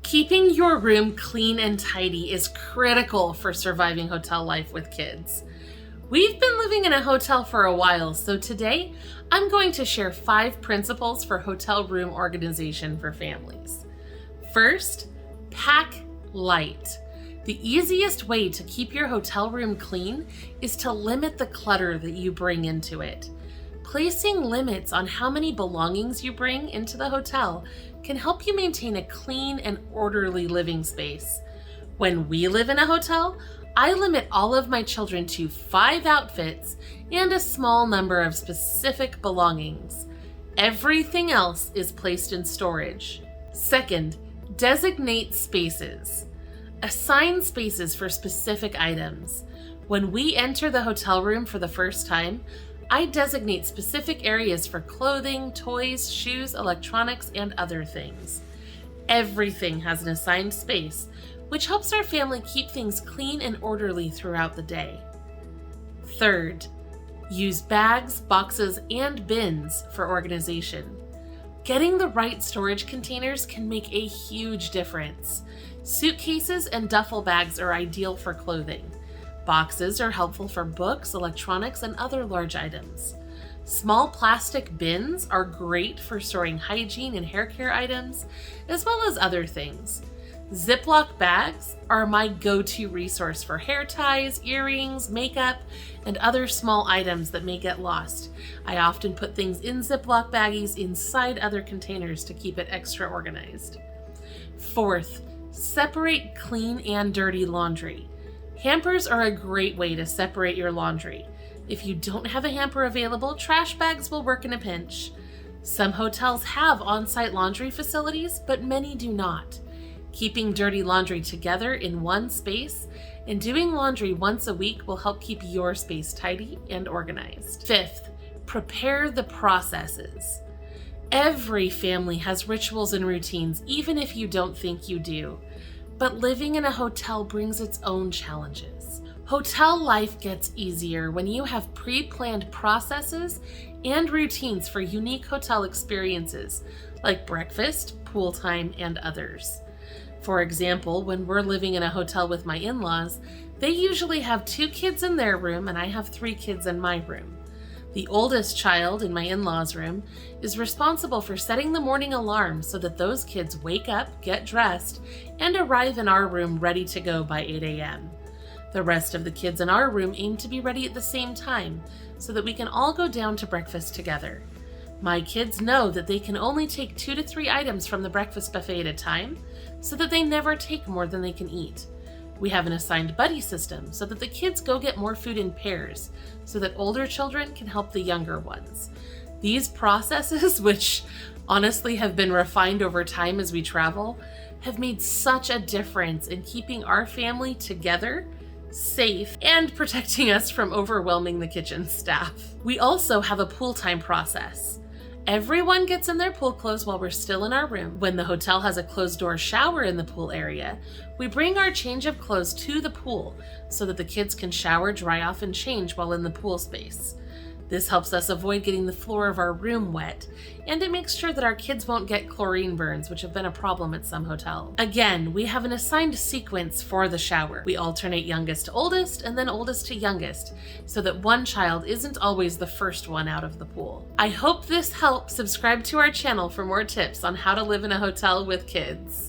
Keeping your room clean and tidy is critical for surviving hotel life with kids. We've been living in a hotel for a while, so today I'm going to share 5 principles for hotel room organization for families. First, pack light. The easiest way to keep your hotel room clean is to limit the clutter that you bring into it. Placing limits on how many belongings you bring into the hotel can help you maintain a clean and orderly living space. When we live in a hotel, I limit all of my children to 5 outfits and a small number of specific belongings. Everything else is placed in storage. Second, designate spaces. Assign spaces for specific items. When we enter the hotel room for the first time, I designate specific areas for clothing, toys, shoes, electronics, and other things. Everything has an assigned space, which helps our family keep things clean and orderly throughout the day. Third, use bags, boxes, and bins for organization. Getting the right storage containers can make a huge difference. Suitcases and duffel bags are ideal for clothing. Boxes are helpful for books, electronics, and other large items. Small plastic bins are great for storing hygiene and hair care items, as well as other things. Ziploc bags are my go-to resource for hair ties, earrings, makeup, and other small items that may get lost. I often put things in Ziploc baggies inside other containers to keep it extra organized. Fourth, separate clean and dirty laundry. Hampers are a great way to separate your laundry. If you don't have a hamper available, trash bags will work in a pinch. Some hotels have on-site laundry facilities, but many do not. Keeping dirty laundry together in one space and doing laundry once a week will help keep your space tidy and organized. Fifth, prepare the processes. Every family has rituals and routines, even if you don't think you do. But living in a hotel brings its own challenges. Hotel life gets easier when you have pre-planned processes and routines for unique hotel experiences, like breakfast, pool time, and others. For example, when we're living in a hotel with my in-laws, they usually have 2 kids in their room and I have 3 kids in my room. The oldest child in my in-laws' room is responsible for setting the morning alarm so that those kids wake up, get dressed, and arrive in our room ready to go by 8 a.m. The rest of the kids in our room aim to be ready at the same time so that we can all go down to breakfast together. My kids know that they can only take 2 to 3 items from the breakfast buffet at a time so that they never take more than they can eat. We have an assigned buddy system so that the kids go get more food in pairs so that older children can help the younger ones. These processes, which honestly have been refined over time as we travel, have made such a difference in keeping our family together, safe, and protecting us from overwhelming the kitchen staff. We also have a pool time process. Everyone gets in their pool clothes while we're still in our room. When the hotel has a closed-door shower in the pool area, we bring our change of clothes to the pool so that the kids can shower, dry off, and change while in the pool space. This helps us avoid getting the floor of our room wet, and it makes sure that our kids won't get chlorine burns, which have been a problem at some hotels. Again, we have an assigned sequence for the shower. We alternate youngest to oldest and then oldest to youngest, so that one child isn't always the first one out of the pool. I hope this helps. Subscribe to our channel for more tips on how to live in a hotel with kids.